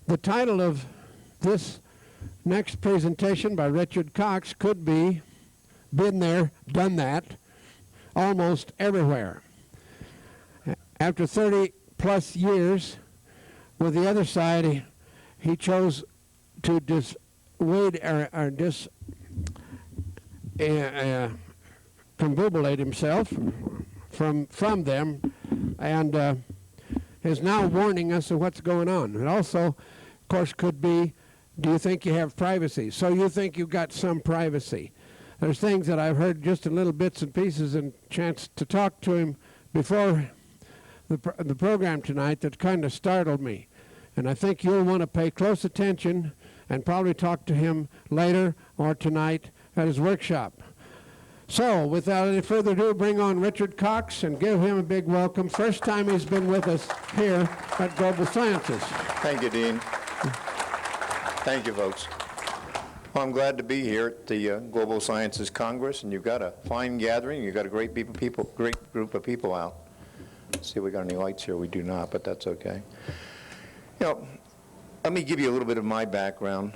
The title of this next presentation by Richard Cox could be "Been There, Done That, Almost Everywhere." After 30 plus years with the other side, he chose to convolvulate himself from them, and is now warning us of what's going on. It also, of course, could be, do you think you have privacy? So you think you've got some privacy. There's things that I've heard just in little bits and pieces and chance to talk to him before the program tonight that kind of startled me. And I think you'll want to pay close attention and probably talk to him later or tonight at his workshop. So, without any further ado, bring on Richard Cox and give him a big welcome. First time he's been with us here at Global Sciences. Thank you, Dean. Thank you, folks. Well, I'm glad to be here at the Global Sciences Congress, and you've got a fine gathering. You've got a great group of people out. Let's see if we got any lights here. We do not, but that's okay. You know, let me give you a little bit of my background.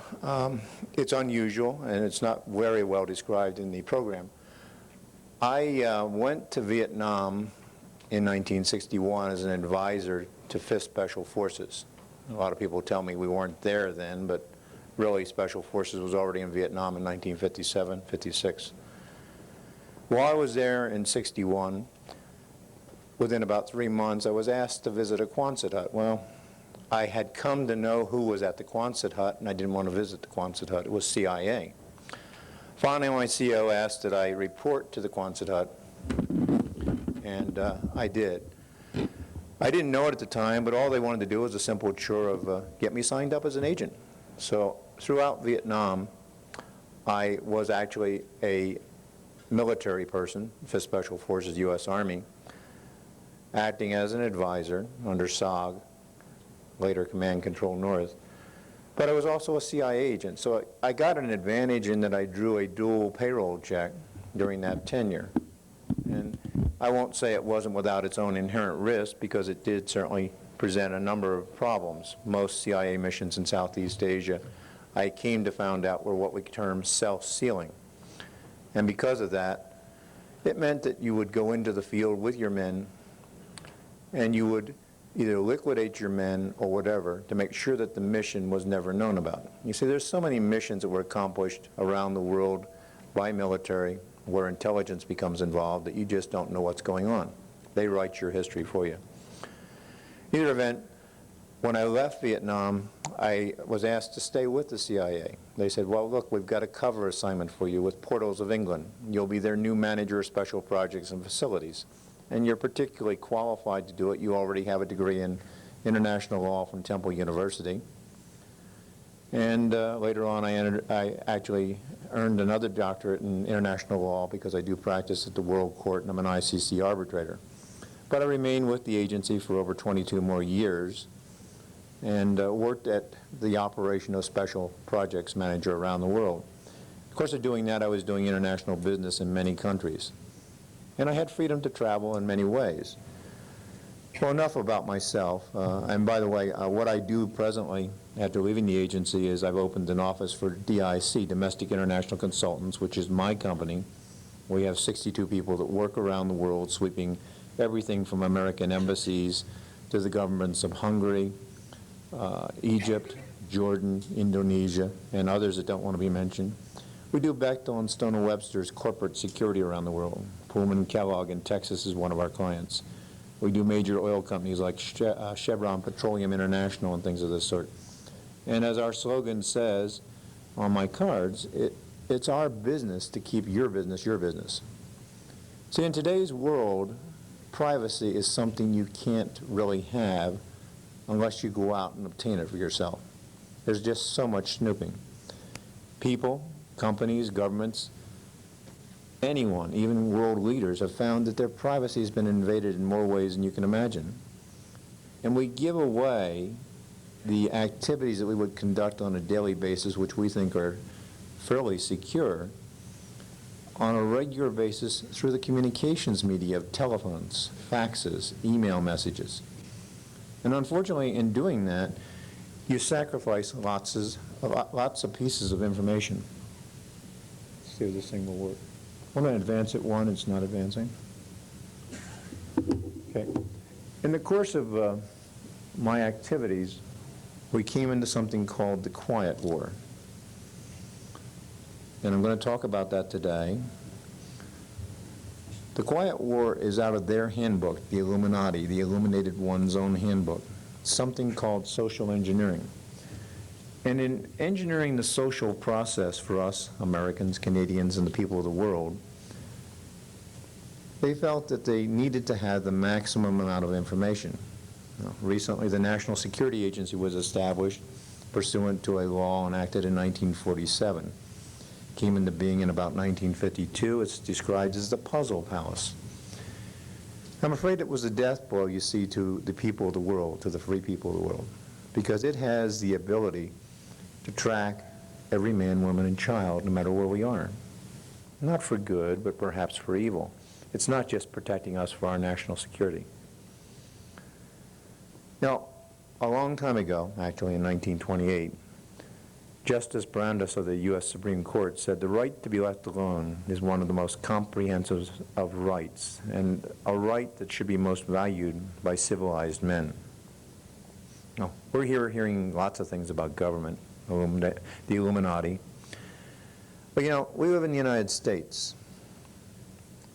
It's unusual, and it's not very well described in the program. I went to Vietnam in 1961 as an advisor to 5th Special Forces. A lot of people tell me we weren't there then, but really Special Forces was already in Vietnam in 1957, 56. While I was there in 61, within about 3 months, I was asked to visit a Quonset hut. Well, I had come to know who was at the Quonset hut, and I didn't want to visit the Quonset hut. It was CIA. Finally, my CO asked that I report to the Quonset hut, and I did. I didn't know it at the time, but all they wanted to do was a simple chore of get me signed up as an agent. So throughout Vietnam, I was actually a military person, 5th Special Forces, U.S. Army, acting as an advisor under SOG, later Command Control North. But I was also a CIA agent, so I got an advantage in that I drew a dual payroll check during that tenure. And I won't say it wasn't without its own inherent risk, because it did certainly present a number of problems. Most CIA missions in Southeast Asia, I came to find out, were what we term self-sealing. And because of that, it meant that you would go into the field with your men, and you would either liquidate your men or whatever to make sure that the mission was never known about. You see, there's so many missions that were accomplished around the world by military where intelligence becomes involved that you just don't know what's going on. They write your history for you. In either event, when I left Vietnam, I was asked to stay with the CIA. They said, well, look, we've got a cover assignment for you with Portals of England. You'll be their new manager of special projects and facilities. And you're particularly qualified to do it. You already have a degree in international law from Temple University. And later on, I actually earned another doctorate in international law because I do practice at the World Court, and I'm an ICC arbitrator. But I remained with the agency for over 22 more years and worked at the operation of special projects manager around the world. Of course, of doing that, I was doing international business in many countries. And I had freedom to travel in many ways. Well, enough about myself. And by the way, what I do presently after leaving the agency is I've opened an office for DIC, Domestic International Consultants, which is my company. We have 62 people that work around the world, sweeping everything from American embassies to the governments of Hungary, Egypt, Jordan, Indonesia, and others that don't want to be mentioned. We do Bechtel and Stone & Webster's corporate security around the world. Pullman Kellogg in Texas is one of our clients. We do major oil companies like Chevron Petroleum International and things of this sort. And as our slogan says on my cards, it's our business to keep your business your business. See, in today's world, privacy is something you can't really have unless you go out and obtain it for yourself. There's just so much snooping. People, companies, governments, anyone, even world leaders, have found that their privacy has been invaded in more ways than you can imagine. And we give away the activities that we would conduct on a daily basis, which we think are fairly secure, on a regular basis through the communications media of telephones, faxes, email messages. And unfortunately, in doing that, you sacrifice lots of pieces of information. Let's see if this thing will work. I'm going to advance it one, it's not advancing. Okay. In the course of my activities, we came into something called the Quiet War. And I'm going to talk about that today. The Quiet War is out of their handbook, the Illuminati, the Illuminated One's own handbook, something called social engineering. And in engineering the social process for us, Americans, Canadians, and the people of the world, they felt that they needed to have the maximum amount of information. Recently, the National Security Agency was established pursuant to a law enacted in 1947. Came into being in about 1952. It's described as the Puzzle Palace. I'm afraid it was a death blow, you see, to the people of the world, to the free people of the world, because it has the ability to track every man, woman, and child, no matter where we are. Not for good, but perhaps for evil. It's not just protecting us for our national security. Now, a long time ago, actually in 1928, Justice Brandeis of the U.S. Supreme Court said the right to be left alone is one of the most comprehensive of rights, and a right that should be most valued by civilized men. Now, we're hearing lots of things about government, the Illuminati. But you know, we live in the United States,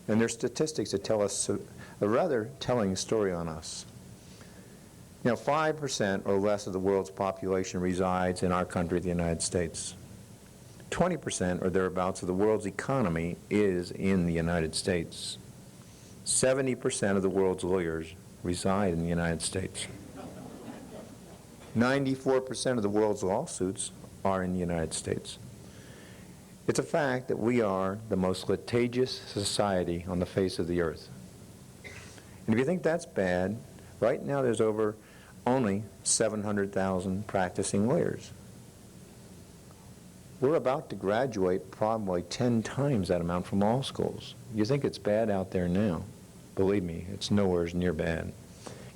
and there's statistics that tell us a rather telling story on us. You know, 5% or less of the world's population resides in our country, the United States. 20% or thereabouts of the world's economy is in the United States. 70% of the world's lawyers reside in the United States. 94% of the world's lawsuits are in the United States. It's a fact that we are the most litigious society on the face of the earth. And if you think that's bad, right now there's only 700,000 practicing lawyers. We're about to graduate probably 10 times that amount from law schools. You think it's bad out there now? Believe me, it's nowhere near bad.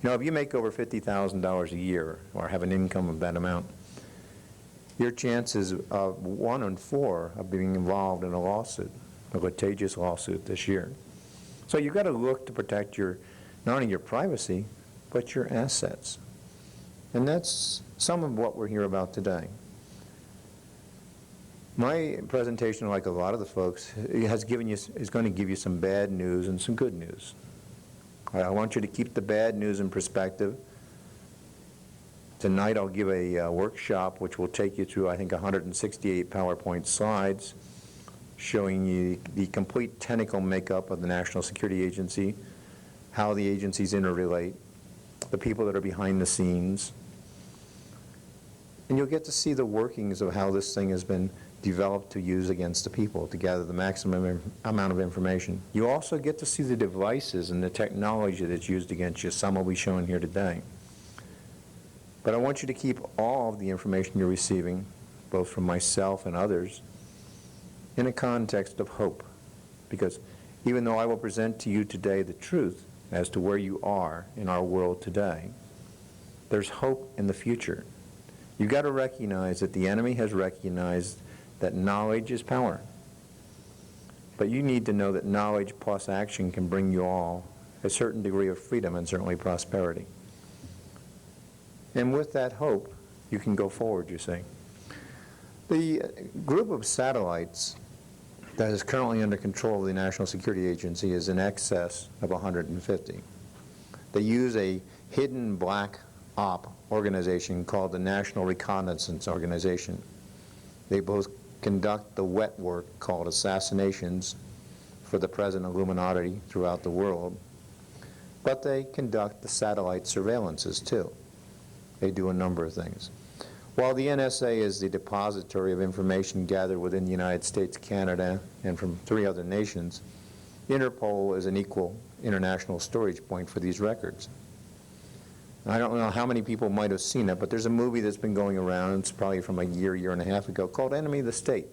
You know, if you make over $50,000 a year or have an income of that amount, your chances of 1 in 4 of being involved in a lawsuit, a litigious lawsuit this year. So you've got to look to protect not only your privacy, but your assets. And that's some of what we're here about today. My presentation, like a lot of the folks, is going to give you some bad news and some good news. I want you to keep the bad news in perspective. Tonight I'll give a workshop which will take you through, I think, 168 PowerPoint slides showing you the complete technical makeup of the National Security Agency, how the agencies interrelate, the people that are behind the scenes. And you'll get to see the workings of how this thing has been developed to use against the people, to gather the maximum amount of information. You also get to see the devices and the technology that's used against you. Some will be shown here today. But I want you to keep all of the information you're receiving, both from myself and others, in a context of hope. Because even though I will present to you today the truth as to where you are in our world today, there's hope in the future. You've got to recognize that the enemy has recognized that knowledge is power. But you need to know that knowledge plus action can bring you all a certain degree of freedom and certainly prosperity. And with that hope, you can go forward, you see. The group of satellites that is currently under control of the National Security Agency is in excess of 150. They use a hidden black op organization called the National Reconnaissance Organization. They both conduct the wet work called assassinations for the present Illuminati throughout the world, but they conduct the satellite surveillances too. They do a number of things. While the NSA is the depository of information gathered within the United States, Canada, and from 3 other nations, Interpol is an equal international storage point for these records. I don't know how many people might have seen it, but there's a movie that's been going around, it's probably from a year and a half ago, called Enemy of the State.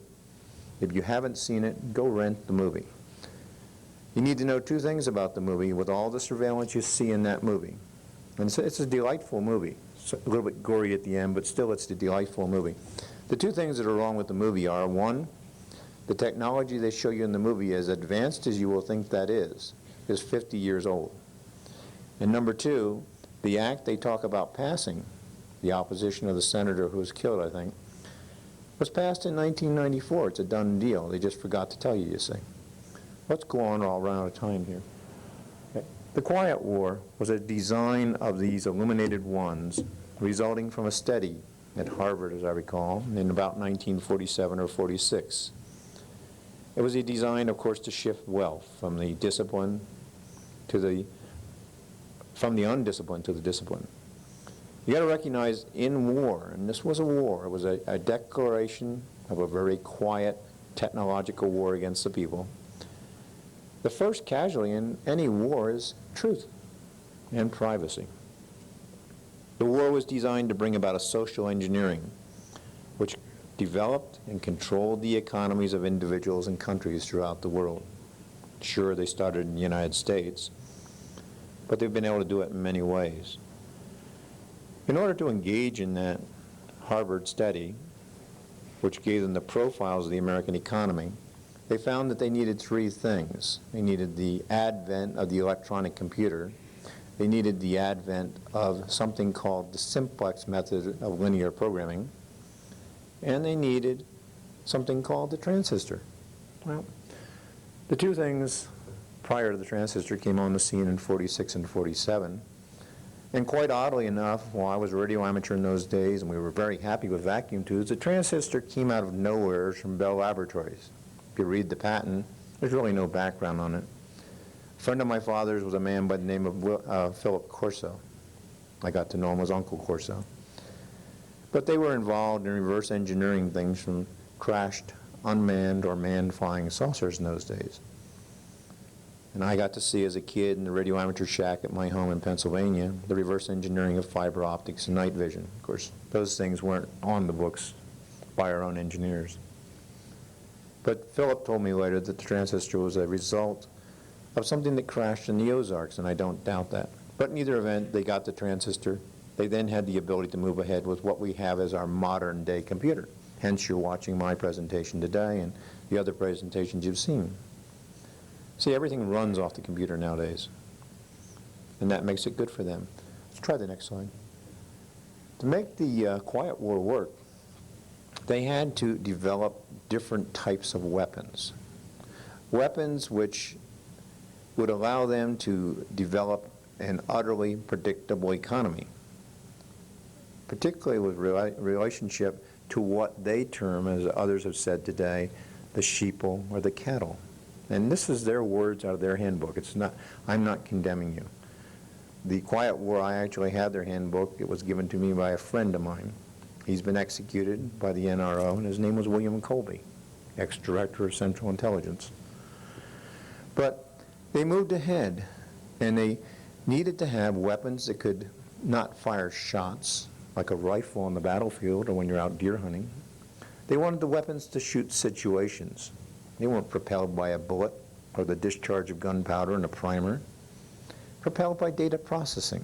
If you haven't seen it, go rent the movie. You need to know 2 things about the movie with all the surveillance you see in that movie. And it's a delightful movie. a little bit gory at the end, but still it's a delightful movie. The two things that are wrong with the movie are, one, the technology they show you in the movie, as advanced as you will think that is 50 years old. And number two, the act they talk about passing, the opposition of the senator who was killed, I think, was passed in 1994. It's a done deal. They just forgot to tell you, you see. Let's go on, or I'll run out of time here. Okay. The Quiet War was a design of these illuminated ones resulting from a study at Harvard, as I recall, in about 1947 or 46. It was a design, of course, to shift wealth from the discipline to the, from the undisciplined to the disciplined. You got to recognize in war, and this was a war, it was a declaration of a very quiet technological war against the people. The first casualty in any war is truth and privacy. The war was designed to bring about a social engineering which developed and controlled the economies of individuals and countries throughout the world. Sure, they started in the United States, but they've been able to do it in many ways. In order to engage in that Harvard study, which gave them the profiles of the American economy, they found that they needed three things. They needed the advent of the electronic computer. They needed the advent of something called the simplex method of linear programming. And they needed something called the transistor. Well, the two things prior to the transistor came on the scene in 46 and 47. And quite oddly enough, while I was a radio amateur in those days and we were very happy with vacuum tubes, the transistor came out of nowhere from Bell Laboratories. If you read the patent, there's really no background on it. A friend of my father's was a man by the name of Philip Corso. I got to know him as Uncle Corso. But they were involved in reverse engineering things from crashed, unmanned, or manned flying saucers in those days. And I got to see as a kid in the radio amateur shack at my home in Pennsylvania the reverse engineering of fiber optics and night vision. Of course, those things weren't on the books by our own engineers. But Philip told me later that the transistor was a result of something that crashed in the Ozarks, and I don't doubt that. But in either event, they got the transistor. They then had the ability to move ahead with what we have as our modern day computer. Hence, you're watching my presentation today and the other presentations you've seen. See, everything runs off the computer nowadays, and that makes it good for them. Let's try the next slide. To make the Quiet War work, they had to develop different types of weapons. Weapons which would allow them to develop an utterly predictable economy, particularly with relationship to what they term, as others have said today, the sheeple or the cattle. And this is their words out of their handbook. It's not, I'm not condemning you. The Quiet War, I actually had their handbook. It was given to me by a friend of mine. He's been executed by the NRO, and his name was William Colby, ex-director of Central Intelligence. But they moved ahead, and they needed to have weapons that could not fire shots, like a rifle on the battlefield or when you're out deer hunting. They wanted the weapons to shoot situations. They weren't propelled by a bullet or the discharge of gunpowder and a primer. Propelled by data processing.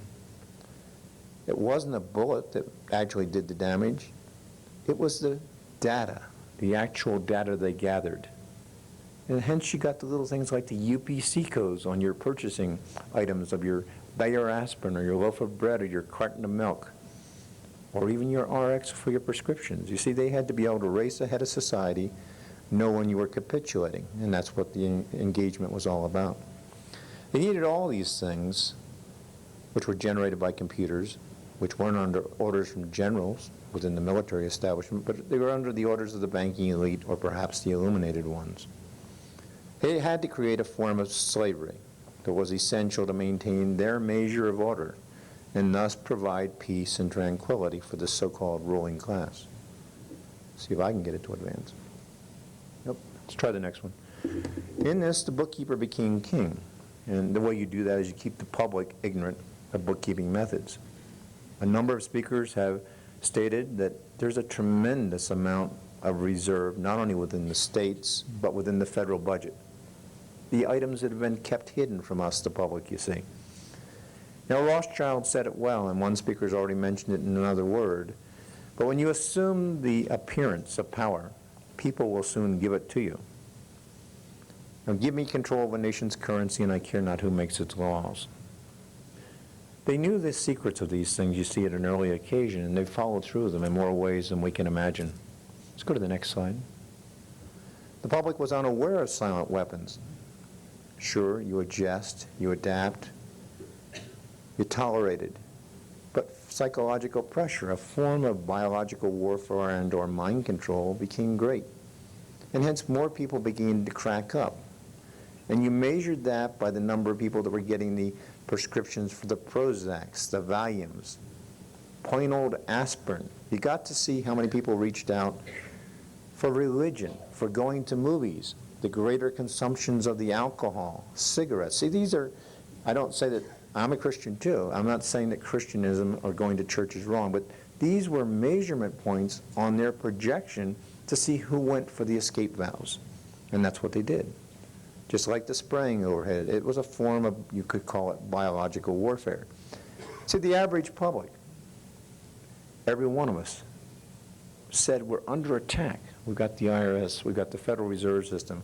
It wasn't a bullet that actually did the damage. It was the data, the actual data they gathered. And hence you got the little things like the UPC codes on your purchasing items of your Bayer aspirin or your loaf of bread or your carton of milk, or even your RX for your prescriptions. You see, they had to be able to race ahead of society, know when you were capitulating, and that's what the engagement was all about. They needed all these things, which were generated by computers, which weren't under orders from generals within the military establishment, but they were under the orders of the banking elite or perhaps the illuminated ones. They had to create a form of slavery that was essential to maintain their measure of order and thus provide peace and tranquility for the so-called ruling class. See if I can get it to advance. Nope. Let's try the next one. In this, the bookkeeper became king. And the way you do that is you keep the public ignorant of bookkeeping methods. A number of speakers have stated that there's a tremendous amount of reserve, not only within the states, but within the federal budget. The items that have been kept hidden from us, the public, you see. Now, Rothschild said it well, and one speaker's already mentioned it in another word, but when you assume the appearance of power, people will soon give it to you. Now, give me control of a nation's currency, and I care not who makes its laws. They knew the secrets of these things you see at an early occasion, and they followed through them in more ways than we can imagine. Let's go to the next slide. The public was unaware of silent weapons. Sure, you adjust, you adapt, you tolerated. But psychological pressure, a form of biological warfare and/or mind control, became great. And hence more people began to crack up. And you measured that by the number of people that were getting the prescriptions for the Prozacs, the Valiums, plain old aspirin. You got to see how many people reached out for religion, for going to movies, the greater consumptions of the alcohol, cigarettes. See, these are, I don't say that, I'm a Christian too. I'm not saying that Christianism or going to church is wrong, but these were measurement points on their projection to see who went for the escape valves. And that's what they did. Just like the spraying overhead, it was a form of, you could call it biological warfare. See, the average public, every one of us, said we're under attack. We've got the IRS, we've got the Federal Reserve System.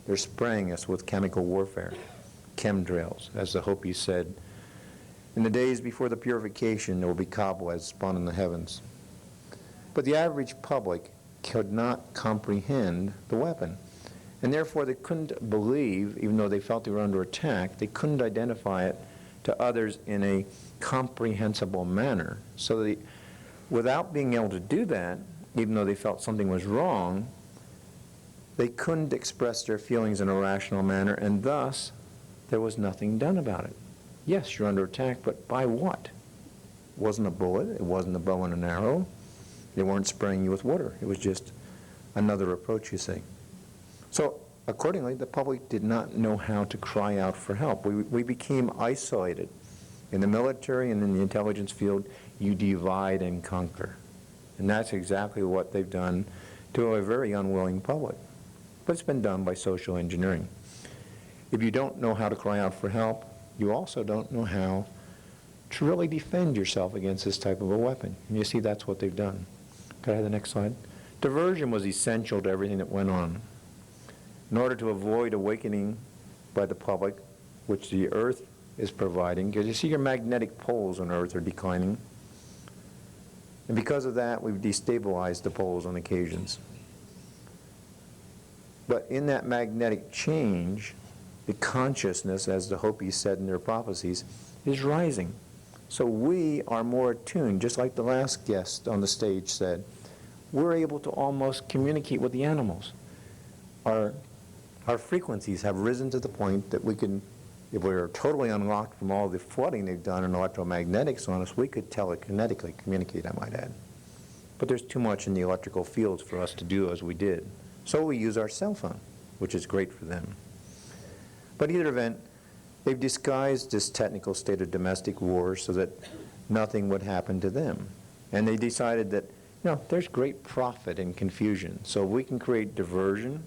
They're spraying us with chemical warfare, chemtrails, as the Hopi said. In the days before the purification, there will be cobwebs spun in the heavens. But the average public could not comprehend the weapon. And therefore they couldn't believe, even though they felt they were under attack, they couldn't identify it to others in a comprehensible manner. So they, without being able to do that, even though they felt something was wrong, they couldn't express their feelings in a rational manner, and thus there was nothing done about it. Yes, you're under attack, but by what? It wasn't a bullet, it wasn't a bow and an arrow, they weren't spraying you with water. It was just another approach, you see. So, accordingly, the public did not know how to cry out for help. We became isolated. In the military and in the intelligence field, you divide and conquer. And that's exactly what they've done to a very unwilling public. But it's been done by social engineering. If you don't know how to cry out for help, you also don't know how to really defend yourself against this type of a weapon. And you see, that's what they've done. Can I have the next slide? Diversion was essential to everything that went on. In order to avoid awakening by the public, which the Earth is providing, because you see your magnetic poles on Earth are declining. And because of that, we've destabilized the poles on occasions. But in that magnetic change, the consciousness, as the Hopis said in their prophecies, is rising. So we are more attuned, just like the last guest on the stage said. We're able to almost communicate with the animals. Our frequencies have risen to the point that we can, if we were totally unlocked from all the flooding they've done in electromagnetics on us, we could telekinetically communicate, I might add. But there's too much in the electrical fields for us to do as we did. So we use our cell phone, which is great for them. But in either event, they've disguised this technical state of domestic war so that nothing would happen to them. And they decided that, there's great profit in confusion. So we can create diversion,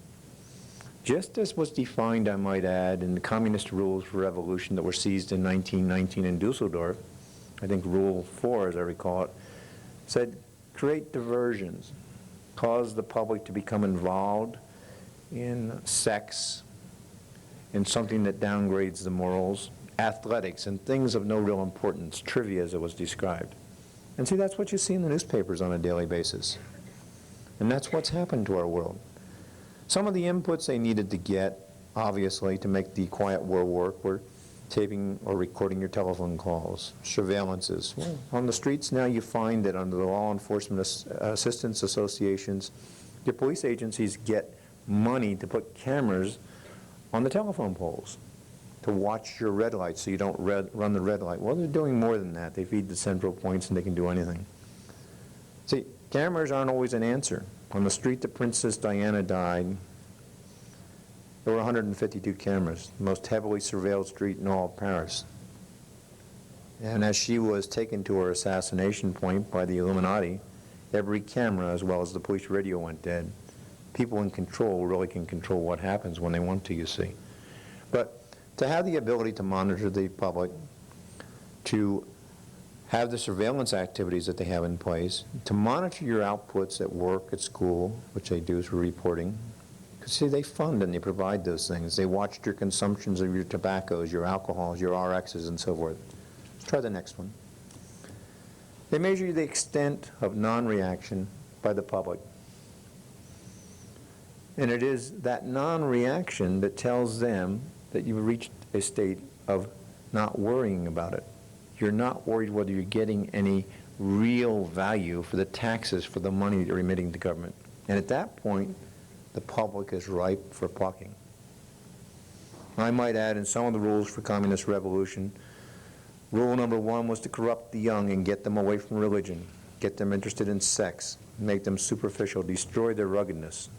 just as was defined, I might add, in the communist rules for revolution that were seized in 1919 in Dusseldorf. I think Rule 4, as I recall it, said create diversions, cause the public to become involved in sex, in something that downgrades the morals, athletics, and things of no real importance, trivia as it was described. And see, that's what you see in the newspapers on a daily basis. And that's what's happened to our world. Some of the inputs they needed to get, obviously, to make the quiet war work were taping or recording your telephone calls, surveillances. Well, on the streets now you find that under the law enforcement assistance associations, your police agencies get money to put cameras on the telephone poles to watch your red light so you don't run the red light. Well, they're doing more than that. They feed the central points and they can do anything. See, cameras aren't always an answer. On the street that Princess Diana died, there were 152 cameras, the most heavily surveilled street in all of Paris. And as she was taken to her assassination point by the Illuminati, every camera as well as the police radio went dead. People in control really can control what happens when they want to, you see. But to have the ability to monitor the public, to have the surveillance activities that they have in place, to monitor your outputs at work, at school, which they do through reporting. Because see, they fund and they provide those things. They watch your consumptions of your tobaccos, your alcohols, your RXs, and so forth. Let's try the next one. They measure the extent of non-reaction by the public. And it is that non-reaction that tells them that you've reached a state of not worrying about it. You're not worried whether you're getting any real value for the taxes, for the money that you're remitting to government. And at that point, the public is ripe for plucking. I might add, in some of the rules for communist revolution, rule number 1 was to corrupt the young and get them away from religion, get them interested in sex, make them superficial, destroy their ruggedness.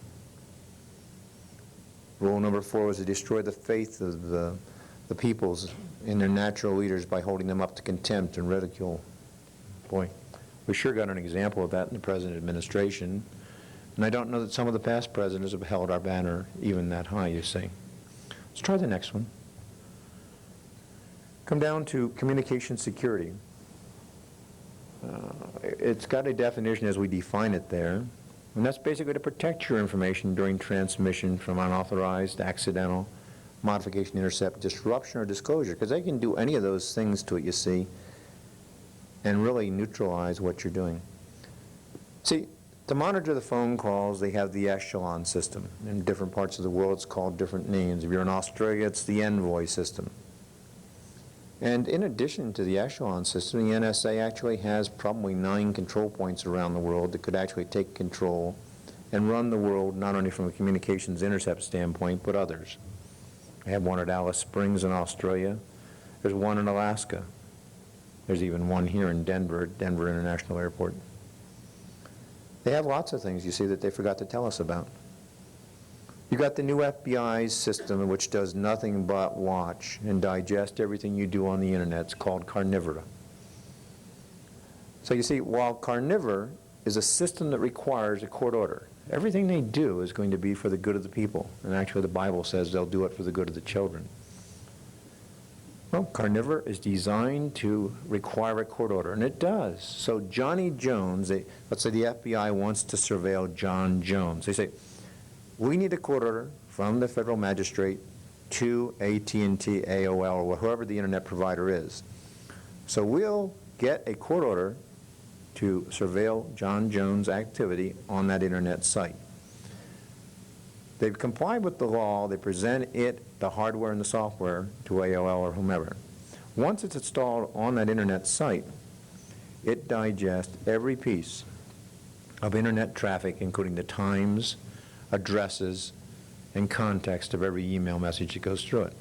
Rule number 4 was to destroy the faith of the peoples in their natural leaders by holding them up to contempt and ridicule. Boy, we sure got an example of that in the present administration. And I don't know that some of the past presidents have held our banner even that high, you see. Let's try the next one. Come down to communication security. It's got a definition as we define it there. And that's basically to protect your information during transmission from unauthorized, accidental, modification, intercept, disruption, or disclosure, because they can do any of those things to it, you see, and really neutralize what you're doing. See, to monitor the phone calls, they have the echelon system. In different parts of the world, it's called different names. If you're in Australia, it's the envoy system. And in addition to the echelon system, the NSA actually has probably 9 control points around the world that could actually take control and run the world not only from a communications intercept standpoint, but others. I have one at Alice Springs in Australia. There's one in Alaska. There's even one here in Denver, at Denver International Airport. They have lots of things, you see, that they forgot to tell us about. You got the new FBI system, which does nothing but watch and digest everything you do on the internet. It's called Carnivora. So you see, while Carnivora is a system that requires a court order, everything they do is going to be for the good of the people. And actually the Bible says they'll do it for the good of the children. Well, Carnivora is designed to require a court order, and it does. So Johnny Jones, let's say the FBI wants to surveil John Jones. They say, we need a court order from the federal magistrate to AT&T, AOL, or whoever the internet provider is. So we'll get a court order to surveil John Jones' activity on that internet site. They've complied with the law. They present it, the hardware and the software, to AOL or whomever. Once it's installed on that internet site, it digests every piece of internet traffic, including the times, addresses, and context of every email message that goes through it.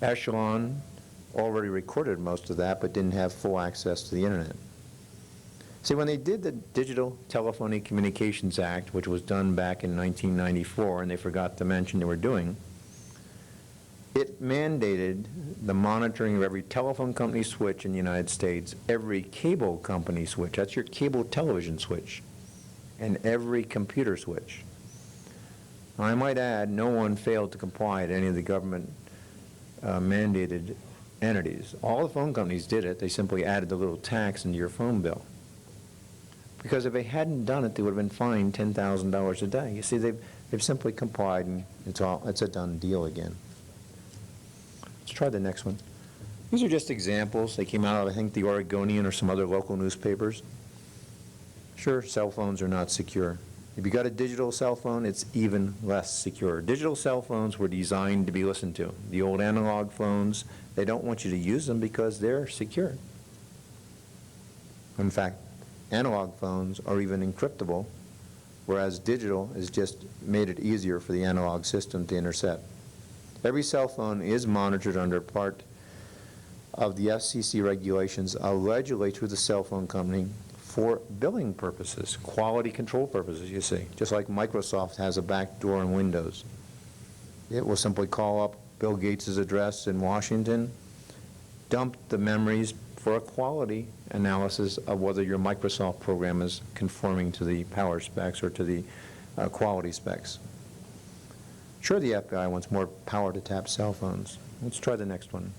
Echelon already recorded most of that, but didn't have full access to the internet. See, when they did the Digital Telephony Communications Act, which was done back in 1994, and they forgot to mention they were doing, it mandated the monitoring of every telephone company switch in the United States, every cable company switch, that's your cable television switch, and every computer switch. I might add, no one failed to comply at any of the government mandated entities. All the phone companies did it. They simply added the little tax into your phone bill. Because if they hadn't done it, they would have been fined $10,000 a day. You see, they've simply complied, and it's a done deal again. Let's try the next one. These are just examples. They came out of, I think, the Oregonian or some other local newspapers. Sure, cell phones are not secure. If you got a digital cell phone, it's even less secure. Digital cell phones were designed to be listened to. The old analog phones, they don't want you to use them because they're secure. In fact, analog phones are even encryptable, whereas digital has just made it easier for the analog system to intercept. Every cell phone is monitored under part of the FCC regulations, allegedly through the cell phone company, for billing purposes, quality control purposes, you see. Just like Microsoft has a back door in Windows. It will simply call up Bill Gates' address in Washington, dump the memories for a quality analysis of whether your Microsoft program is conforming to the power specs or to the quality specs. Sure, the FBI wants more power to tap cell phones. Let's try the next one.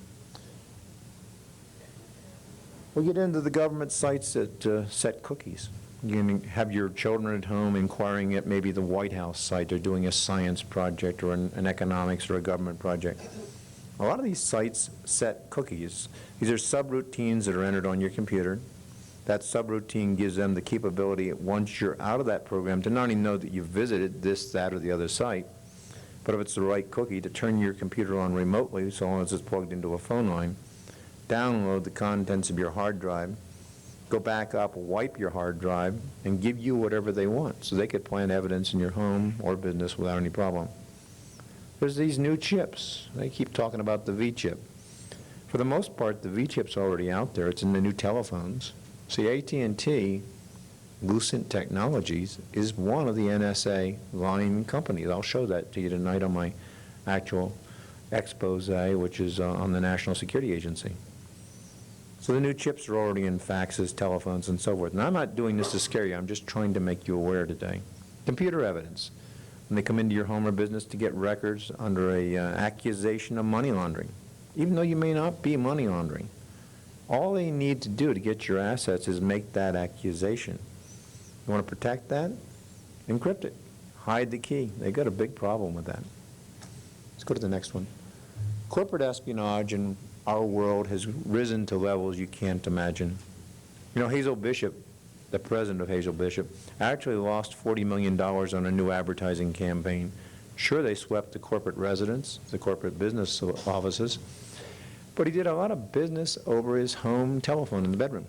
We get into the government sites that set cookies. You can have your children at home inquiring at maybe the White House site. They're doing a science project or an economics or a government project. A lot of these sites set cookies. These are subroutines that are entered on your computer. That subroutine gives them the capability, once you're out of that program, to not only know that you've visited this, that, or the other site, but if it's the right cookie, to turn your computer on remotely, so long as it's plugged into a phone line, download the contents of your hard drive, go back up, wipe your hard drive, and give you whatever they want, so they could plant evidence in your home or business without any problem. There's these new chips. They keep talking about the V-chip. For the most part, the V-chip's already out there. It's in the new telephones. See, AT&T, Lucent Technologies, is one of the NSA line companies. I'll show that to you tonight on my actual expose, which is on the National Security Agency. So the new chips are already in faxes, telephones, and so forth. And I'm not doing this to scare you. I'm just trying to make you aware today. Computer evidence. When they come into your home or business to get records under a accusation of money laundering, even though you may not be money laundering, all they need to do to get your assets is make that accusation. You want to protect that? Encrypt it. Hide the key. They've got a big problem with that. Let's go to the next one. Corporate espionage in our world has risen to levels you can't imagine. You know, Hazel Bishop, the president of Hazel Bishop, actually lost $40 million on a new advertising campaign. Sure, they swept the corporate residence, the corporate business offices, but he did a lot of business over his home telephone in the bedroom.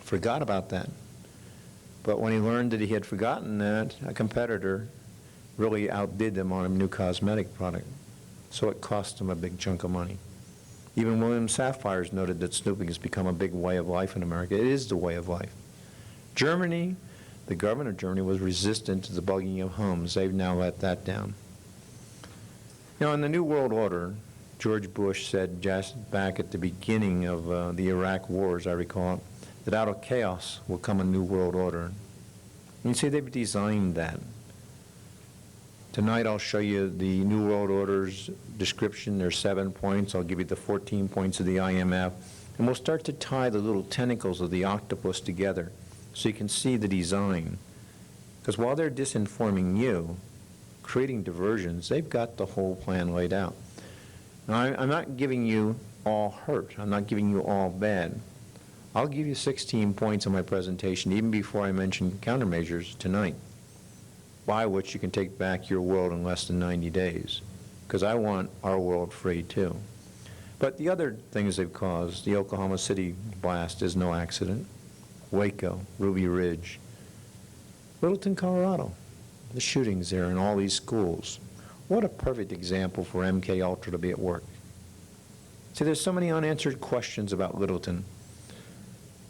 Forgot about that. But when he learned that he had forgotten that, a competitor really outbid them on a new cosmetic product. So it cost them a big chunk of money. Even William Saffire's noted that snooping has become a big way of life in America. It is the way of life. Germany, the government of Germany was resistant to the bugging of homes. They've now let that down. Now, in the New World Order, George Bush said just back at the beginning of the Iraq War, as I recall it, that out of chaos will come a new world order. And you see, they've designed that. Tonight I'll show you the New World Order's description. There's 7 points. I'll give you the 14 points of the IMF. And we'll start to tie the little tentacles of the octopus together so you can see the design. Because while they're disinforming you, creating diversions, they've got the whole plan laid out. Now, I'm not giving you all hurt. I'm not giving you all bad. I'll give you 16 points in my presentation, even before I mention countermeasures tonight, by which you can take back your world in less than 90 days, because I want our world free too. But the other things they've caused, the Oklahoma City blast is no accident, Waco, Ruby Ridge, Littleton, Colorado, the shootings there in all these schools. What a perfect example for MK Ultra to be at work. See, there's so many unanswered questions about Littleton.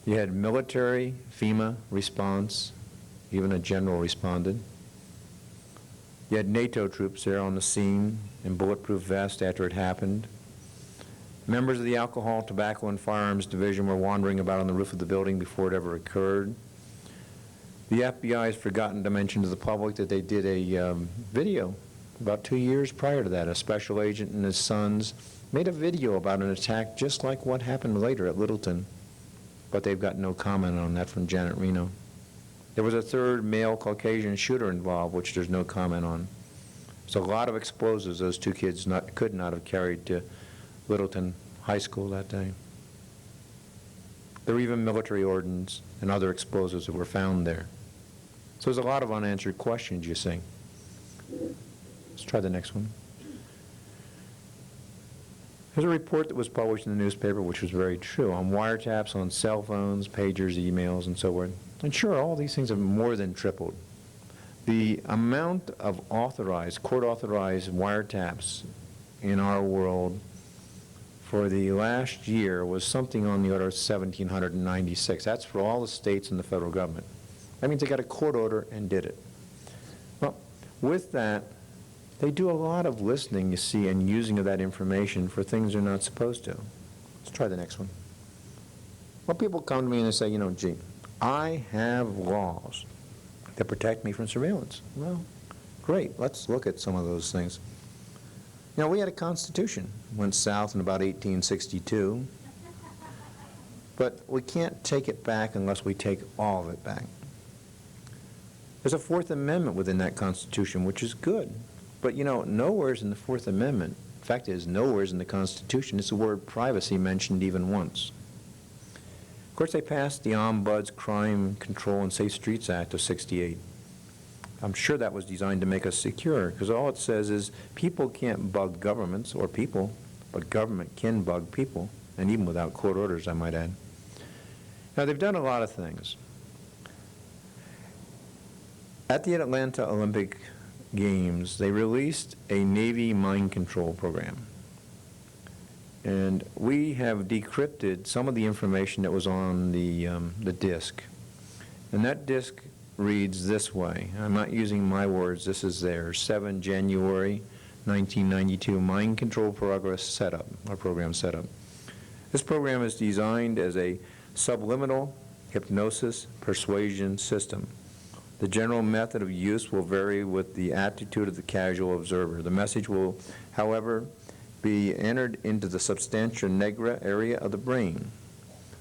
You had military, FEMA response, even a general responded. You had NATO troops there on the scene in bulletproof vests after it happened. Members of the Alcohol, Tobacco, and Firearms Division were wandering about on the roof of the building before it ever occurred. The FBI has forgotten to mention to the public that they did a video about 2 years prior to that. A special agent and his sons made a video about an attack just like what happened later at Littleton, but they've got no comment on that from Janet Reno. There was a third male Caucasian shooter involved, which there's no comment on. So a lot of explosives those two kids could not have carried to Littleton High School that day. There were even military ordnance and other explosives that were found there. So there's a lot of unanswered questions, you see. Let's try the next one. There's a report that was published in the newspaper, which was very true, on wiretaps on cell phones, pagers, emails, and so forth. And sure, all these things have more than tripled. The amount of authorized, court-authorized wiretaps in our world for the last year was something on the order of 1,796. That's for all the states and the federal government. That means they got a court order and did it. Well, with that, they do a lot of listening, you see, and using of that information for things they're not supposed to. Let's try the next one. Well, people come to me and they say, you know, gee, I have laws that protect me from surveillance. Well, great. Let's look at some of those things. You know, we had a constitution. Went south in about 1862. But we can't take it back unless we take all of it back. There's a Fourth Amendment within that Constitution, which is good. But, you know, nowhere's in the Fourth Amendment, in fact, it is nowhere's in the Constitution, is the word privacy mentioned even once. Of course, they passed the Ombuds Crime Control and Safe Streets Act of '68. I'm sure that was designed to make us secure, because all it says is people can't bug governments or people, but government can bug people, and even without court orders, I might add. Now, they've done a lot of things. At the Atlanta Olympic Games, they released a Navy mind control program. And we have decrypted some of the information that was on the disk. And that disk reads this way. I'm not using my words, this is theirs. 7 January 1992, Mind Control Progress Setup, our program setup. This program is designed as a subliminal hypnosis persuasion system. The general method of use will vary with the attitude of the casual observer. The message will, however, be entered into the substantia nigra area of the brain.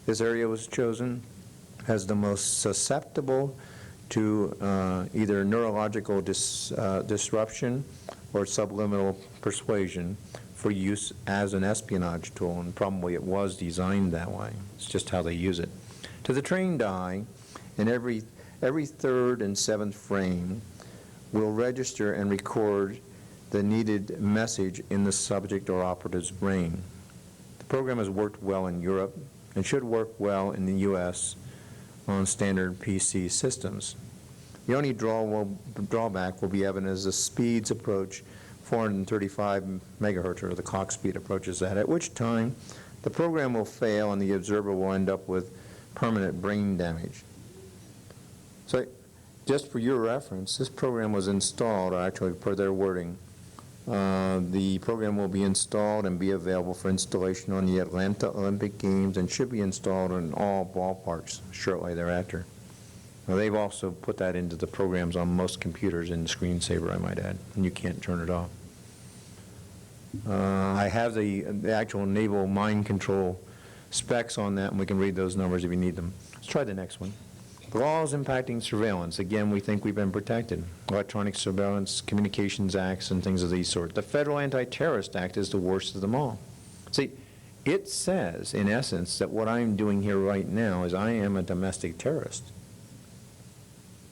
This area was chosen as the most susceptible to either neurological disruption or subliminal persuasion for use as an espionage tool, and probably it was designed that way. It's just how they use it. To the trained eye, in every third and seventh frame will register and record the needed message in the subject or operative's brain. The program has worked well in Europe and should work well in the U.S. on standard PC systems. The only drawback will be evident as the speeds approach 435 megahertz, or the clock speed approaches that, at which time the program will fail and the observer will end up with permanent brain damage. So just for your reference, this program was installed, or actually per their wording, the program will be installed and be available for installation on the Atlanta Olympic Games and should be installed in all ballparks shortly thereafter. Now, they've also put that into the programs on most computers in the screensaver, I might add, and you can't turn it off. I have the actual naval mind control specs on that, and we can read those numbers if you need them. Let's try the next one. The laws impacting surveillance. Again, we think we've been protected. Electronic surveillance, communications acts, and things of these sort. The Federal Anti-Terrorist Act is the worst of them all. See, it says, in essence, that what I'm doing here right now is I am a domestic terrorist.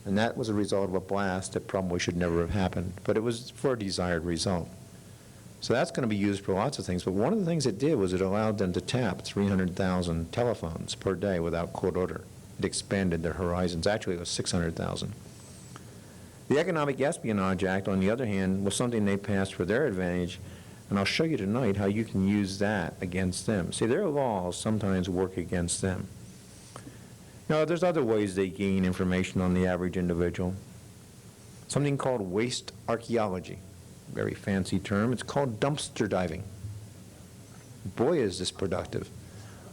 And that was a result of a blast that probably should never have happened, but it was for a desired result. So that's going to be used for lots of things, but one of the things it did was it allowed them to tap 300,000 telephones per day without court order. It expanded their horizons. Actually, it was 600,000. The Economic Espionage Act, on the other hand, was something they passed for their advantage, and I'll show you tonight how you can use that against them. See, their laws sometimes work against them. Now, there's other ways they gain information on the average individual. Something called waste archaeology. Very fancy term. It's called dumpster diving. Boy, is this productive.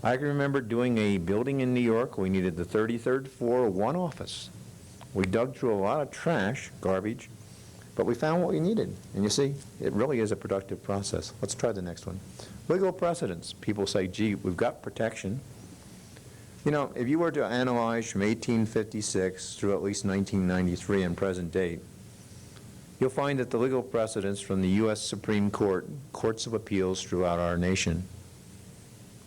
I can remember doing a building in New York. We needed the 33rd floor, one office. We dug through a lot of trash, garbage, but we found what we needed. And you see, it really is a productive process. Let's try the next one. Legal precedents. People say, gee, we've got protection. You know, if you were to analyze from 1856 through at least 1993 and present date, you'll find that the legal precedents from the U.S. Supreme Court, courts of appeals throughout our nation,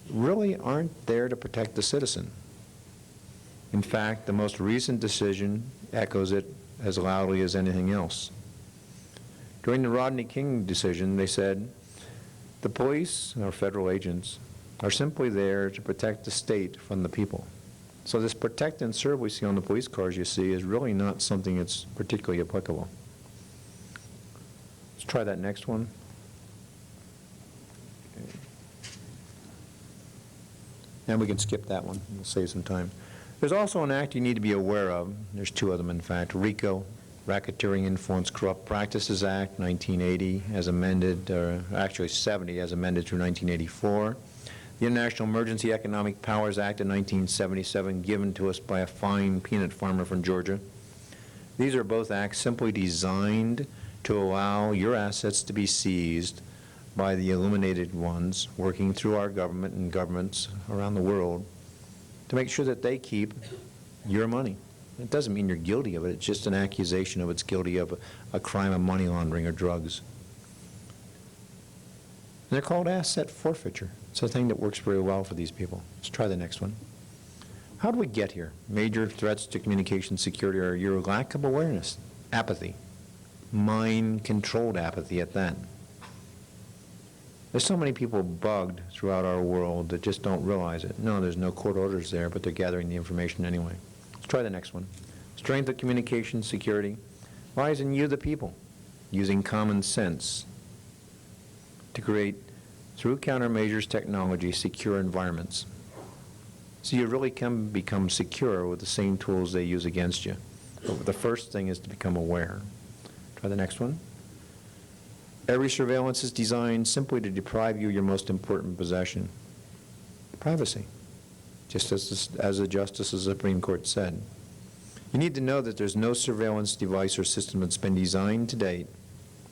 really aren't there to protect the citizen. In fact, the most recent decision echoes it as loudly as anything else. During the Rodney King decision, they said, the police, or federal agents, are simply there to protect the state from the people. So this protect and serve we see on the police cars, you see, is really not something that's particularly applicable. Let's try that next one. Okay. And we can skip that one. We'll save some time. There's also an act you need to be aware of. There's two of them, in fact. RICO, Racketeering Influence Corrupt Practices Act, 1980, as amended, or actually 70, as amended through 1984. The International Emergency Economic Powers Act of 1977, given to us by a fine peanut farmer from Georgia. These are both acts simply designed to allow your assets to be seized by the illuminated ones working through our government and governments around the world to make sure that they keep your money. It doesn't mean you're guilty of it. It's just an accusation of it's guilty of a crime of money laundering or drugs. And they're called asset forfeiture. It's a thing that works very well for these people. Let's try the next one. How do we get here? Major threats to communication security are your lack of awareness, apathy, mind-controlled apathy at that. There's so many people bugged throughout our world that just don't realize it. No, there's no court orders there, but they're gathering the information anyway. Let's try the next one. Strength of communication security lies in you, the people, using common sense to create, through countermeasures technology, secure environments. So you really can become secure with the same tools they use against you. But the first thing is to become aware. Try the next one. Every surveillance is designed simply to deprive you of your most important possession, privacy, just as the Justice of the Supreme Court said. You need to know that there's no surveillance device or system that's been designed to date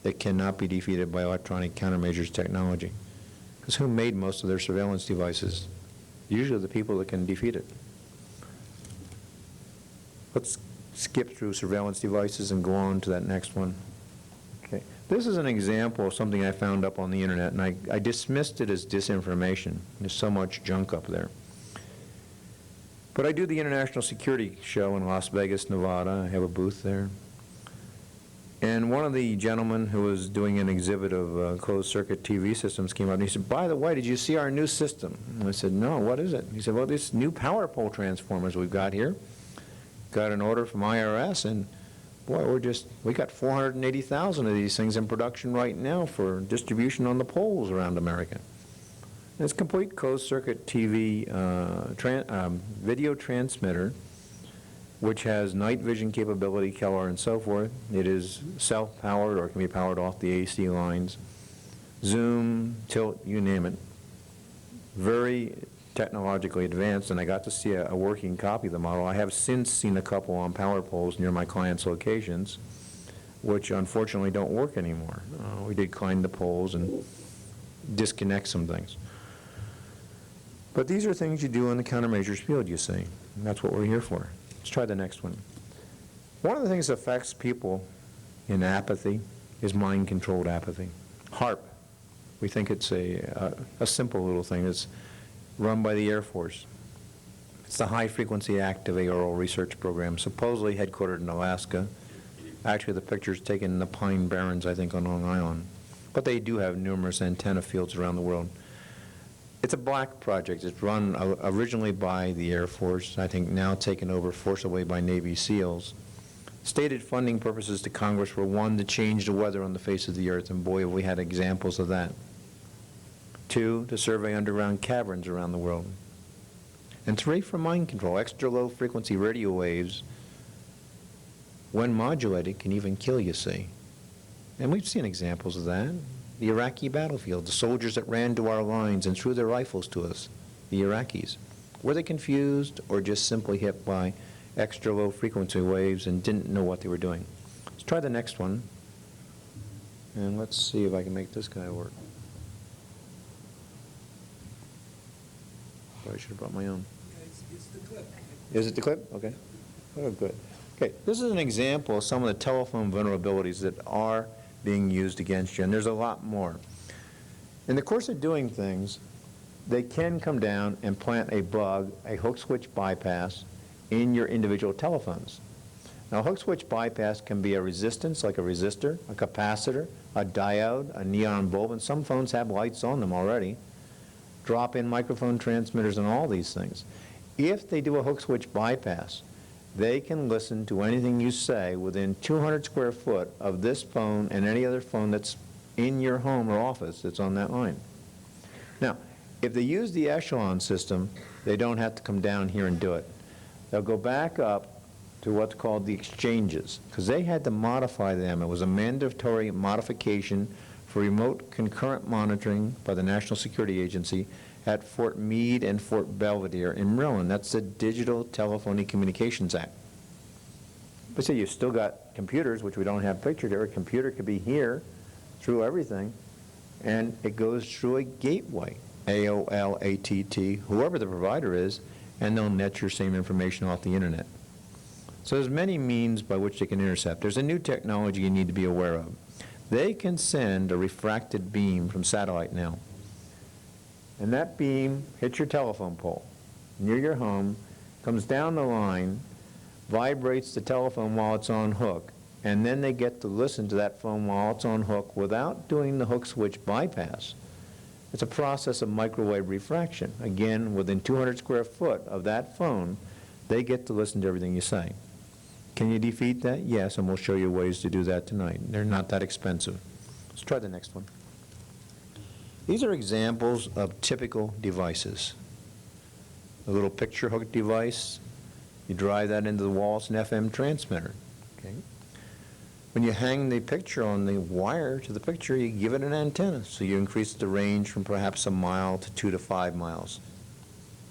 that cannot be defeated by electronic countermeasures technology. Because who made most of their surveillance devices? Usually the people that can defeat it. Let's skip through surveillance devices and go on to that next one. Okay. This is an example of something I found up on the internet, and I dismissed it as disinformation. There's so much junk up there. But I do the International Security Show in Las Vegas, Nevada. I have a booth there. And one of the gentlemen who was doing an exhibit of closed-circuit TV systems came up and he said, by the way, did you see our new system? And I said, no, what is it? He said, well, these new power pole transformers we've got here. Got an order from IRS, and boy, we got 480,000 of these things in production right now for distribution on the poles around America. And it's a complete closed-circuit TV video transmitter, which has night vision capability, Keller, and so forth. It is self-powered or can be powered off the AC lines. Zoom, tilt, you name it. Very technologically advanced, and I got to see a working copy of the model. I have since seen a couple on power poles near my clients' locations, which unfortunately don't work anymore. We did climb the poles and disconnect some things. But these are things you do in the countermeasures field, you see. And that's what we're here for. Let's try the next one. One of the things that affects people in apathy is mind-controlled apathy. HARP. We think it's a simple little thing. It's run by the Air Force. It's the High Frequency Active Auroral Research Program, supposedly headquartered in Alaska. Actually, the picture's taken in the Pine Barrens, I think, on Long Island. But they do have numerous antenna fields around the world. It's a black project. It's run originally by the Air Force, I think now taken over forcibly by Navy SEALs. Stated funding purposes to Congress were, one, to change the weather on the face of the earth, and boy, have we had examples of that. Two, to survey underground caverns around the world. And three, for mind control. Extra low frequency radio waves, when modulated, can even kill you, see. And we've seen examples of that. The Iraqi battlefield, the soldiers that ran to our lines and threw their rifles to us, the Iraqis. Were they confused or just simply hit by extra low frequency waves and didn't know what they were doing? Let's try the next one. And let's see if I can make this guy work. I should have brought my own. It's the clip. Is it the clip? Okay. Oh, good. Okay, this is an example of some of the telephone vulnerabilities that are being used against you, and there's a lot more. In the course of doing things, they can come down and plant a bug, a hook switch bypass, in your individual telephones. Now, a hook switch bypass can be a resistance, like a resistor, a capacitor, a diode, a neon bulb, and some phones have lights on them already. Drop-in microphone transmitters and all these things. If they do a hook switch bypass, they can listen to anything you say within 200 square foot of this phone and any other phone that's in your home or office that's on that line. Now, if they use the echelon system, they don't have to come down here and do it. They'll go back up to what's called the exchanges, because they had to modify them. It was a mandatory modification for remote concurrent monitoring by the National Security Agency at Fort Meade and Fort Belvedere in Maryland. That's the Digital Telephony Communications Act. But see, you've still got computers, which we don't have pictured here. A computer could be here through everything, and it goes through a gateway, AOL, ATT, whoever the provider is, and they'll net your same information off the internet. So there's many means by which they can intercept. There's a new technology you need to be aware of. They can send a refracted beam from satellite now. And that beam hits your telephone pole near your home, comes down the line, vibrates the telephone while it's on hook, and then they get to listen to that phone while it's on hook without doing the hook switch bypass. It's a process of microwave refraction. Again, within 200 square foot of that phone, they get to listen to everything you say. Can you defeat that? Yes, and we'll show you ways to do that tonight. They're not that expensive. Let's try the next one. These are examples of typical devices. A little picture hook device, you drive that into the wall, it's an FM transmitter. Okay? When you hang the picture on the wire to the picture, you give it an antenna, so you increase the range from perhaps a mile to 2 to 5 miles.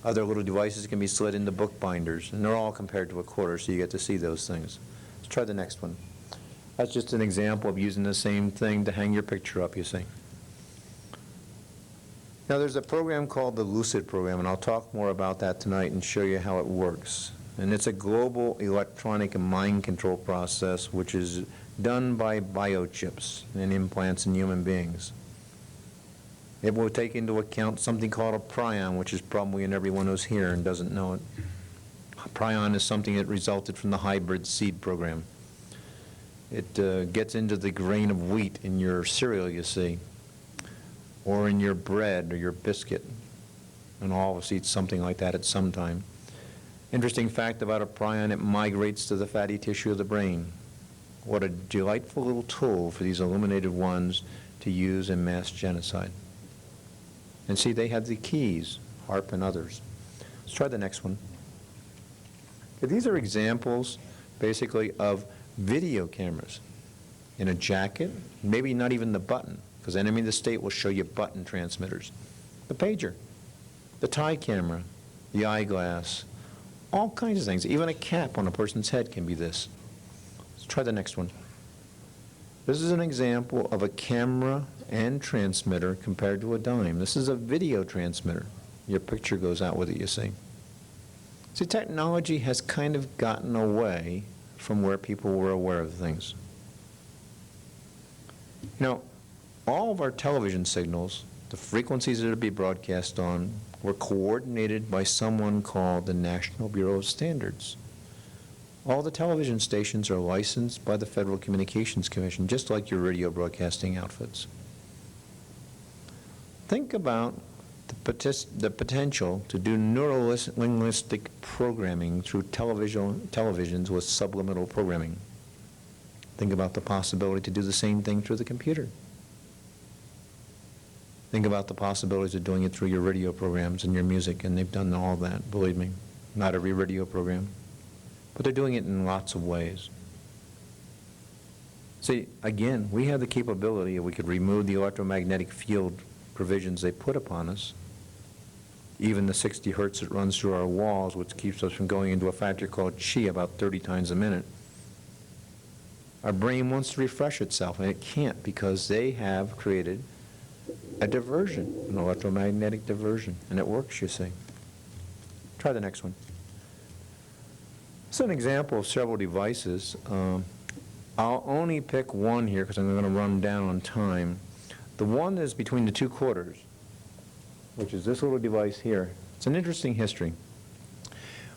Other little devices can be slid into book binders, and they're all compared to a quarter, so you get to see those things. Let's try the next one. That's just an example of using the same thing to hang your picture up, you see. Now, there's a program called the Lucid program, and I'll talk more about that tonight and show you how it works. And it's a global electronic and mind control process which is done by biochips and implants in human beings. It will take into account something called a prion, which is probably in everyone who's here and doesn't know it. A prion is something that resulted from the hybrid seed program. It gets into the grain of wheat in your cereal, you see, or in your bread or your biscuit, and all of us eat something like that at some time. Interesting fact about a prion, it migrates to the fatty tissue of the brain. What a delightful little tool for these illuminated ones to use in mass genocide. And see, they have the keys, HARP and others. Let's try the next one. Okay, these are examples, basically, of video cameras in a jacket, maybe not even the button, because Enemy of the State will show you button transmitters. The pager, the tie camera, the eyeglass, all kinds of things. Even a cap on a person's head can be this. Let's try the next one. This is an example of a camera and transmitter compared to a dime. This is a video transmitter. Your picture goes out with it, you see. See, technology has kind of gotten away from where people were aware of things. You know, all of our television signals, the frequencies that are to be broadcast on, were coordinated by someone called the National Bureau of Standards. All the television stations are licensed by the Federal Communications Commission, just like your radio broadcasting outfits. Think about the potential to do neuro-linguistic programming through televisions with subliminal programming. Think about the possibility to do the same thing through the computer. Think about the possibilities of doing it through your radio programs and your music, and they've done all that, believe me. Not every radio program. But they're doing it in lots of ways. See, again, we have the capability, if we could remove the electromagnetic field provisions they put upon us, even the 60 hertz that runs through our walls, which keeps us from going into a factor called chi about 30 times a minute. Our brain wants to refresh itself, and it can't because they have created a diversion, an electromagnetic diversion, and it works, you see. Try the next one. This is an example of several devices. I'll only pick one here because I'm going to run down on time. The one is between the 2 quarters, which is this little device here. It's an interesting history.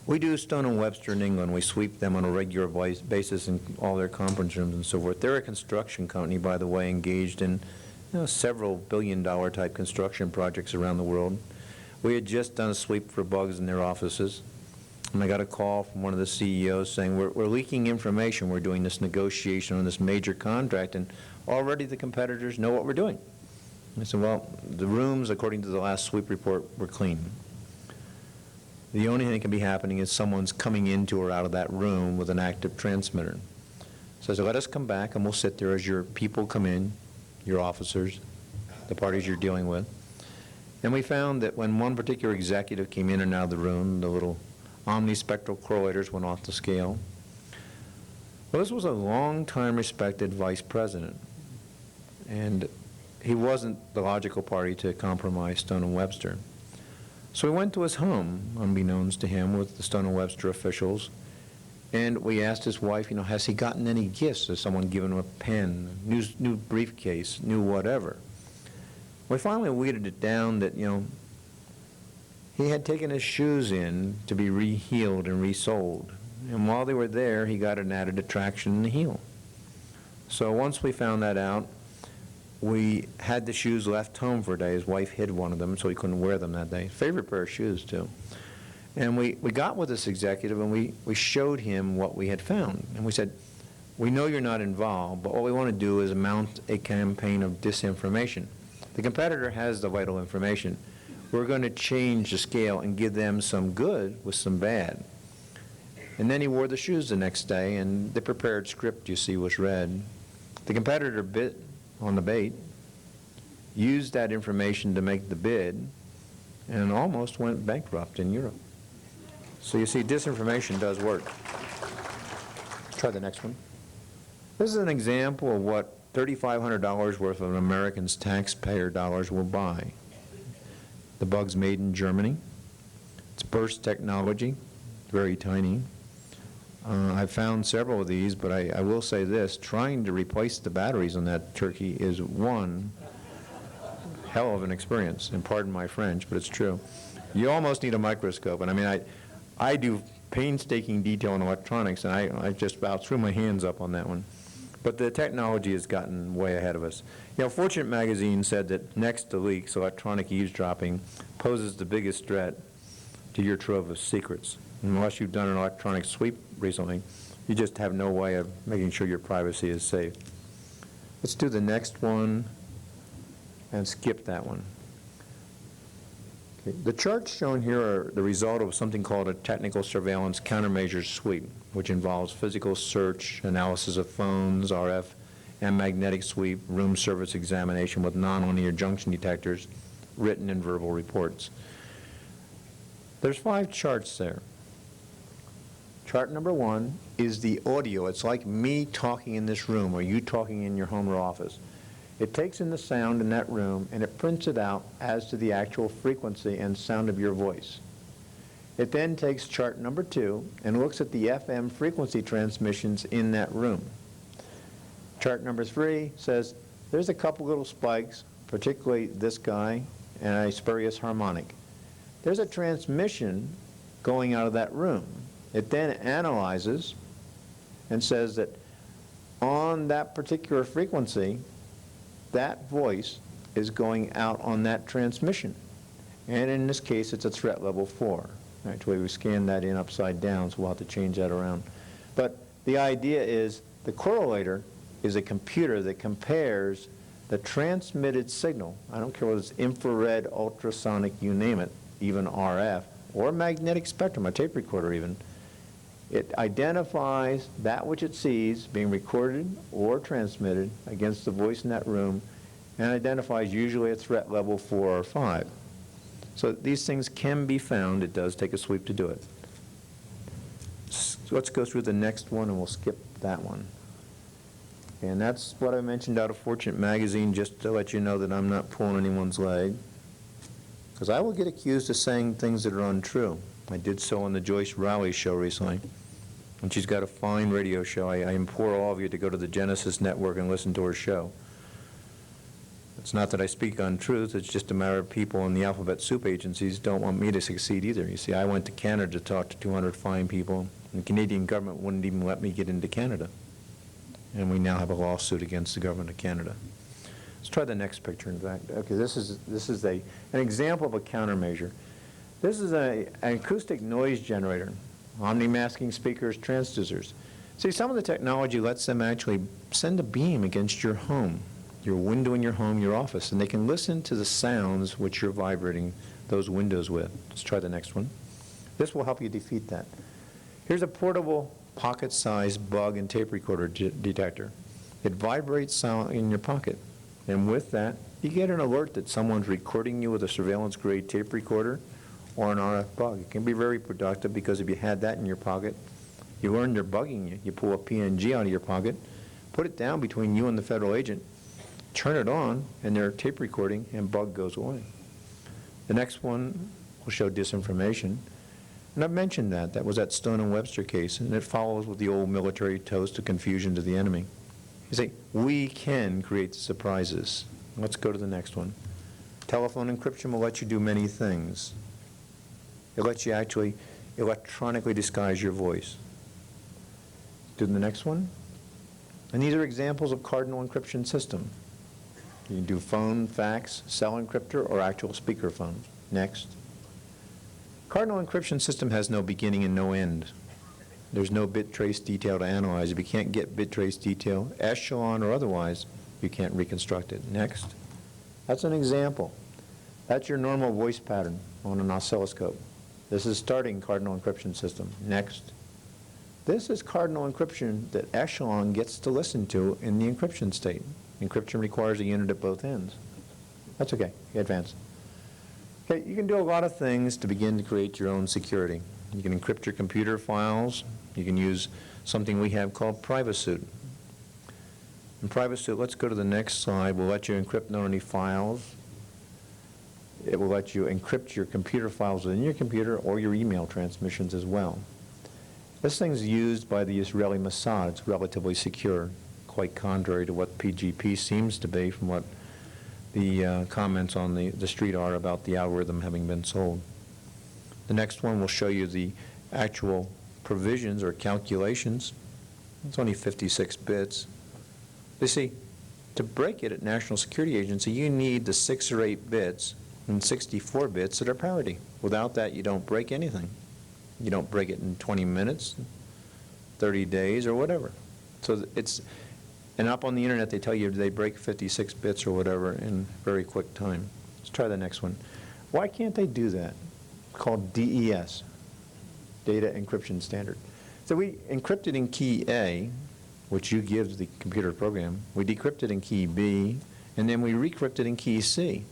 We do Stone & Webster in England. We sweep them on a regular basis in all their conference rooms and so forth. They're a construction company, by the way, engaged in several billion-dollar type construction projects around the world. We had just done a sweep for bugs in their offices. And I got a call from one of the CEOs saying, we're leaking information. We're doing this negotiation on this major contract, and already the competitors know what we're doing. I said, well, the rooms, according to the last sweep report, were clean. The only thing that can be happening is someone's coming into or out of that room with an active transmitter. So I said, let us come back, and we'll sit there as your people come in, your officers, the parties you're dealing with. And we found that when one particular executive came in and out of the room, the little omnispectral correlators went off the scale. Well, this was a long-time respected vice president, and he wasn't the logical party to compromise Stone & Webster. So we went to his home, unbeknownst to him, with the Stone and Webster officials, and we asked his wife, has he gotten any gifts? Has someone given him a pen, new briefcase, new whatever? We finally weeded it down that, he had taken his shoes in to be reheeled and resoled. And while they were there, he got an added attraction in the heel. So once we found that out, we had the shoes left home for a day. His wife hid one of them, so he couldn't wear them that day. Favorite pair of shoes, too. And we got with this executive, and we showed him what we had found. And we said, we know you're not involved, but what we want to do is mount a campaign of disinformation. The competitor has the vital information. We're going to change the scale and give them some good with some bad. And then he wore the shoes the next day, and the prepared script you see was read. The competitor bit on the bait, used that information to make the bid, and almost went bankrupt in Europe. So you see, disinformation does work. Let's try the next one. This is an example of what $3,500 worth of an American's taxpayer dollars will buy. The bug's made in Germany. It's burst technology, very tiny. I've found several of these, but I will say this, trying to replace the batteries on that turkey is one hell of an experience, and pardon my French, but it's true. You almost need a microscope, and I do painstaking detail in electronics, and I just about threw my hands up on that one. But the technology has gotten way ahead of us. Fortune magazine said that next to leaks, electronic eavesdropping poses the biggest threat to your trove of secrets. Unless you've done an electronic sweep recently, you just have no way of making sure your privacy is safe. Let's do the next one and skip that one. Okay. The charts shown here are the result of something called a technical surveillance countermeasures sweep, which involves physical search, analysis of phones, RF, and magnetic sweep, room service examination with nonlinear junction detectors, written and verbal reports. There's 5 charts there. Chart number 1 is the audio. It's like me talking in this room or you talking in your home or office. It takes in the sound in that room and it prints it out as to the actual frequency and sound of your voice. It then takes chart number 2 and looks at the FM frequency transmissions in that room. Chart number 3 says there's a couple little spikes, particularly this guy, and a spurious harmonic. There's a transmission going out of that room. It then analyzes and says that on that particular frequency, that voice is going out on that transmission. And in this case, it's a threat level 4. Actually, we scanned that in upside down, so we'll have to change that around. But the idea is the correlator is a computer that compares the transmitted signal, I don't care whether it's infrared, ultrasonic, you name it, even RF, or magnetic spectrum, a tape recorder even. It identifies that which it sees being recorded or transmitted against the voice in that room and identifies usually a threat level 4 or 5. So these things can be found. It does take a sweep to do it. So let's go through the next one and we'll skip that one. And that's what I mentioned out of Fortune magazine, just to let you know that I'm not pulling anyone's leg. Because I will get accused of saying things that are untrue. I did so on the Joyce Rowley show recently. And she's got a fine radio show. I implore all of you to go to the Genesis Network and listen to her show. It's not that I speak untruth, it's just a matter of people in the alphabet soup agencies don't want me to succeed either. You see, I went to Canada to talk to 200 fine people, and the Canadian government wouldn't even let me get into Canada. And we now have a lawsuit against the government of Canada. Let's try the next picture, in fact. Okay, this is an example of a countermeasure. This is an acoustic noise generator, omni-masking speakers, transducers. See, some of the technology lets them actually send a beam against your home, your window in your home, your office, and they can listen to the sounds which you're vibrating those windows with. Let's try the next one. This will help you defeat that. Here's a portable pocket-sized bug and tape recorder detector. It vibrates sound in your pocket, and with that, you get an alert that someone's recording you with a surveillance-grade tape recorder or an RF bug. It can be very productive because if you had that in your pocket, you learn they're bugging you. You pull a PNG out of your pocket, put it down between you and the federal agent, turn it on, and they're tape recording, and bug goes away. The next one will show disinformation. And I've mentioned that. That was that Stone and Webster case, and it follows with the old military toast of confusion to the enemy. You see, we can create surprises. Let's go to the next one. Telephone encryption will let you do many things. It lets you actually electronically disguise your voice. Do the next one. And these are examples of cardinal encryption system. You can do phone, fax, cell encryptor, or actual speakerphone. Next. Cardinal encryption system has no beginning and no end. There's no bit trace detail to analyze. If you can't get bit trace detail, echelon or otherwise, you can't reconstruct it. Next. That's an example. That's your normal voice pattern on an oscilloscope. This is starting cardinal encryption system. Next. This is cardinal encryption that echelon gets to listen to in the encryption state. Encryption requires a unit at both ends. That's okay. Advance. Okay, you can do a lot of things to begin to create your own security. You can encrypt your computer files. You can use something we have called PrivaSuit. In PrivaSuit, let's go to the next slide. We'll let you encrypt not only files, it will let you encrypt your computer files within your computer or your email transmissions as well. This thing's used by the Israeli Mossad. It's relatively secure, quite contrary to what PGP seems to be from what the comments on the street are about the algorithm having been sold. The next one will show you the actual provisions or calculations. It's only 56 bits. You see, to break it at National Security Agency, you need the 6 or 8 bits and 64 bits that are parity. Without that, you don't break anything. You don't break it in 20 minutes, 30 days, or whatever. So it's, and up on the internet they tell you they break 56 bits or whatever in very quick time. Let's try the next one. Why can't they do that? It's called DES, Data Encryption Standard. So we encrypted in key A, which you give the computer program. We decrypted in key B, and then we recrypted in key C.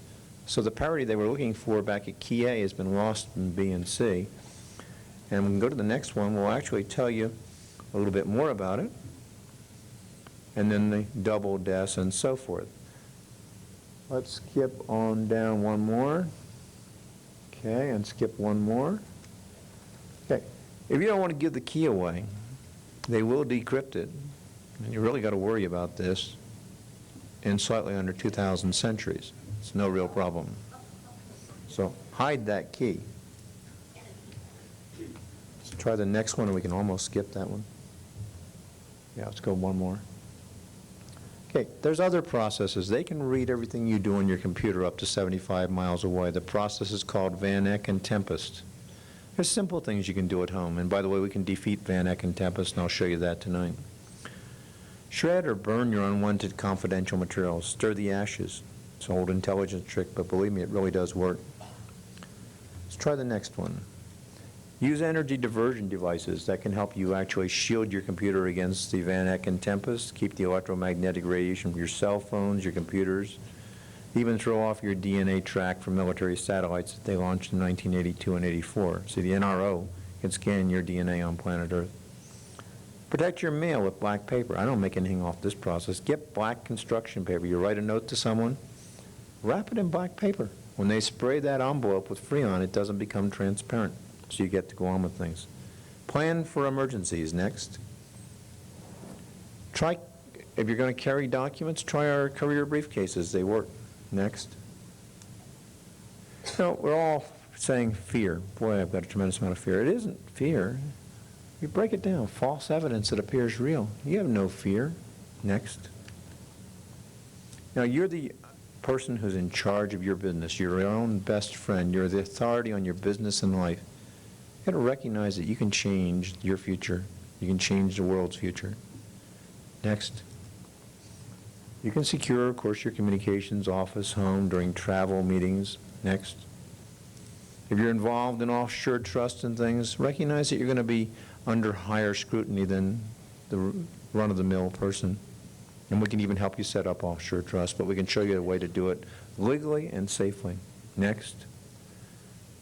So the parity they were looking for back at key A has been lost in B and C. And we can go to the next one. We'll actually tell you a little bit more about it. And then the double DES and so forth. Let's skip on down one more. Okay, and skip one more. Okay, if you don't want to give the key away, they will decrypt it. And you really got to worry about this in slightly under 2,000 centuries. It's no real problem. So hide that key. Let's try the next one, and we can almost skip that one. Yeah, let's go one more. Okay, there's other processes. They can read everything you do on your computer up to 75 miles away. The process is called Van Eck and Tempest. There's simple things you can do at home. And by the way, we can defeat Van Eck and Tempest, and I'll show you that tonight. Shred or burn your unwanted confidential materials. Stir the ashes. It's an old intelligence trick, but believe me, it really does work. Let's try the next one. Use energy diversion devices that can help you actually shield your computer against the Van Eck and Tempest, keep the electromagnetic radiation from your cell phones, your computers, even throw off your DNA track from military satellites that they launched in 1982 and 84. See, the NRO can scan your DNA on planet Earth. Protect your mail with black paper. I don't make anything off this process. Get black construction paper. You write a note to someone, wrap it in black paper. When they spray that envelope with Freon, it doesn't become transparent, so you get to go on with things. Plan for emergencies. Next. Try, if you're going to carry documents, try our courier briefcases. They work. Next. You know, we're all saying fear. Boy, I've got a tremendous amount of fear. It isn't fear. You break it down. False evidence that appears real. You have no fear. Next. Now, you're the person who's in charge of your business. You're your own best friend. You're the authority on your business and life. You've got to recognize that you can change your future. You can change the world's future. Next. You can secure, of course, your communications, office, home, during travel, meetings. Next. If you're involved in offshore trusts and things, recognize that you're going to be under higher scrutiny than the run-of-the-mill person. And we can even help you set up offshore trusts, but we can show you a way to do it legally and safely. Next.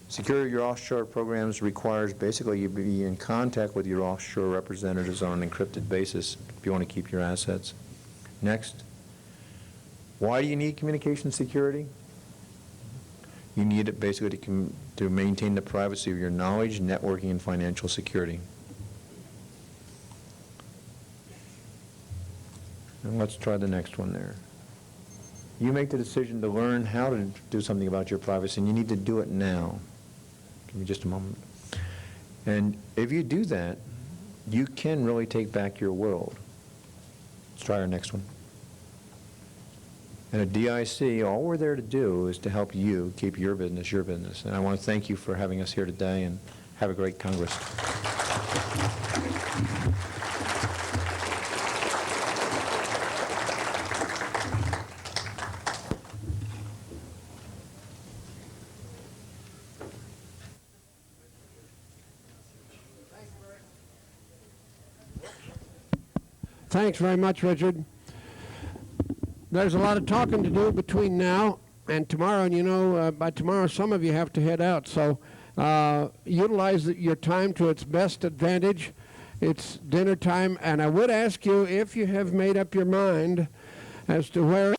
Secure your offshore programs requires basically you be in contact with your offshore representatives on an encrypted basis if you want to keep your assets. Next. Why do you need communication security? You need it basically to maintain the privacy of your knowledge, networking, and financial security. And let's try the next one there. You make the decision to learn how to do something about your privacy, and you need to do it now. Give me just a moment. And if you do that, you can really take back your world. Let's try our next one. And at DIC, all we're there to do is to help you keep your business. And I want to thank you for having us here today, and have a great Congress. Thanks very much, Richard. There's a lot of talking to do between now and tomorrow, and you know, by tomorrow some of you have to head out, so utilize your time to its best advantage. It's dinner time, and I would ask you, if you have made up your mind as to where